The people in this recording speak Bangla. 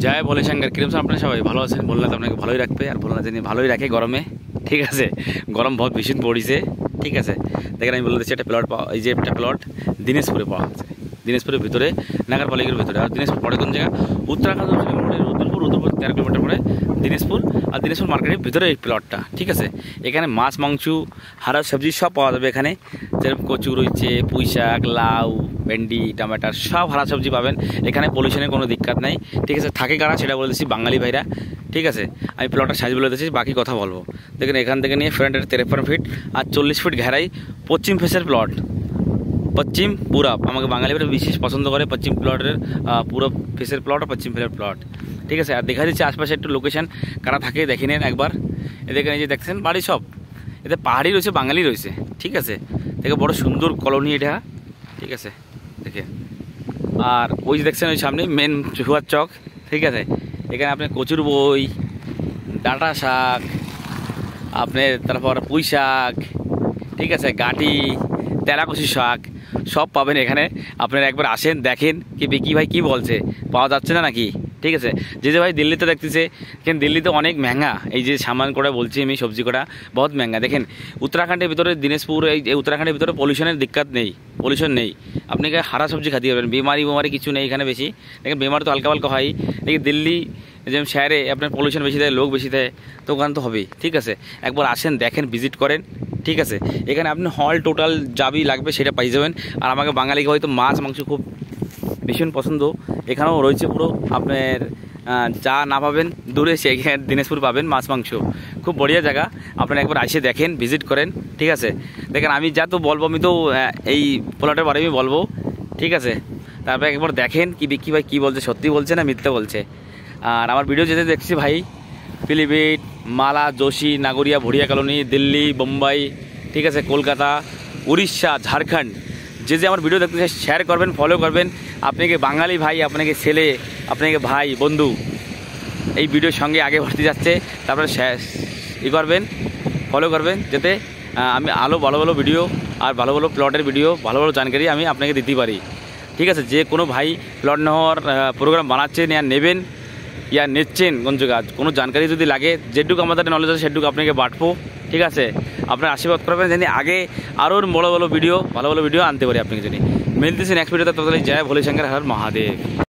জয় ভোলে শঙ্কর। কিরম আপনারা সবাই ভালো আছেন? ভোলেনাথ আপনাকে ভালোই রাখবে, আর ভোলেনাথ যিনি ভালোই রাখে গরমে। ঠিক আছে, গরম বহুত ভীষণ পড়িছে। ঠিক আছে, দেখেন আমি বলে দিচ্ছি একটা প্লট পাওয়া, এই যে একটা প্লট দিনাজপুরে পাওয়া আছে, দিনাজপুরের ভিতরে, নাগারপালিকের ভিতরে। আর দিনাজপুর পড়ে কোন জায়গা? উত্তরাখণ্ড, উত্তরপুর 13 কিলোমিটার পরে দিনাজপুর। আর দিনাজপুর মার্কেটের ভিতরে এই প্লটটা। ঠিক আছে, এখানে মাছ, মাংস, হারা সবজি সব পাওয়া যাবে এখানে। যেরকম কচু রয়েছে, পুঁই শাক, লাউ, ভেন্ডি, টমেটার, সব হারা সবজি পাবেন এখানে। পলিউশনের কোনো দিক্কত নাই। ঠিক আছে, থাকে কারা সেটা বলে দিচ্ছি, বাঙালি ভাইরা। ঠিক আছে, আমি প্লটের সাইজ বলে দিচ্ছি, বাকি কথা বলবো। দেখেন এখান থেকে নিয়ে ফ্রন্টের 53 ফিট আর 40 ফিট ঘেরাই, পশ্চিম ফেসের প্লট। পশ্চিম পূরব, আমাকে বাঙালি ভাইরা বিশেষ পছন্দ করে পশ্চিম প্লটের, পূরব ফেসের প্লট আর পশ্চিম ফেসের প্লট। ঠিক আছে, আর দেখা দিচ্ছে আশপাশে একটু লোকেশন কারা থাকে দেখে নেন একবার। এদিকে এই যে দেখছেন বাড়ি সব, এতে পাহাড়ি রয়েছে, বাঙালি রয়েছে। ঠিক আছে, দেখে বড় সুন্দর কলোনি এটা। ঠিক আছে, দেখে আর ওই যে দেখছেন ওই সামনে মেন চুয়ার চক। ঠিক আছে, এখানে আপনি কচুর বই, ডাঁটা শাক, আপনার তারপর পুঁই শাক, ঠিক আছে, গাটি, তেলাকুচি শাক সব পাবেন এখানে। আপনারা একবার আসেন, দেখেন কি বিকি ভাই কি বলছে, পাওয়া যাচ্ছে না নাকি? ঠিক আছে, যে ভাই দিল্লিতে দেখতেছে, কিন্তু দিল্লিতে অনেক মেহঙ্গা। এই যে সামান করে বলছি আমি, সবজি কটা বহুত মেহঙ্গা। দেখেন উত্তরাখণ্ডের ভিতরে, দিনাজপুর, এই উত্তরাখণ্ডের ভিতরে পলিউশনের দিক্কত নেই, পলিউশন নেই। আপনি হারা সবজি খাতে পারবেন, বিমারি কিছু নেই এখানে বেশি। দেখেন বেমার তো হালকা হালকা হয়। দেখি দিল্লি যেমন শহরে আপনার পলিউশন বেশি দেয়, লোক বেশি দেয়, তো ওখানে তো হবেই। ঠিক আছে, একবার আসেন, দেখেন, ভিজিট করেন। ঠিক আছে, এখানে আপনি হল টোটাল যাবি লাগবে সেটা পাই যাবেন। আর আমাকে বাঙালিকে হয়তো মাছ মাংস খুব ভীষণ পছন্দ, এখানেও রয়েছে পুরো আপনার। যা না পাবেন দূরে, সেখানে দিনাজপুর পাবেন মাছ মাংস। খুব বড়িয়া জায়গা, আপনারা একবার এসে দেখেন, ভিজিট করেন। ঠিক আছে, দেখেন আমি যা তো বলবো, আমি তো এই প্লটের বারে আমি বলবো। ঠিক আছে, তারপরে একবার দেখেন কি বিক্রি ভাই কী বলছে, সত্যি বলছে না মিথ্যে বলছে। আর আমার ভিডিও যেতে দেখছি ভাই, পিলিভিট, মালা, যোশী, নাগরিয়া, ভড়িয়া কলোনি, দিল্লি, বোম্বাই, ঠিক আছে, কলকাতা, উড়িষ্যা, ঝাড়খণ্ড, যে আমার ভিডিও দেখতে শেয়ার করবেন, ফলো করবেন। আপনাকে বাঙালি ভাই, আপনাকে ছেলে, আপনাকে ভাই, বন্ধু এই ভিডিওর সঙ্গে আগে ভর্তি যাচ্ছে। তারপরে করবেন, ফলো করবেন, যাতে আমি ভালো ভালো ভিডিও আর ভালো ভালো প্লটের ভিডিও, ভালো ভালো জানকারি আমি আপনাকে দিতে পারি। ঠিক আছে, যে কোনো ভাই প্লট নেওয়ার প্রোগ্রাম বানাচ্ছেন ইয়া নেবেন, ইয়া নিচ্ছেন কোন জায়গা, কোনো জানকারি যদি লাগে, যেটুকু আমাদের নলেজ আছে সেটুকু আপনাকে বাঁটবো। ঠিক আছে, আপনার আশীর্বাদ করবেন যেন আগে আরও ভালো ভালো ভিডিও আনতে পারি আপনাকে। যদি মিলতেছি নেক্সট ভিডিওতে, ততদিন জয় ভোলে শঙ্কর, হর মহাদেব।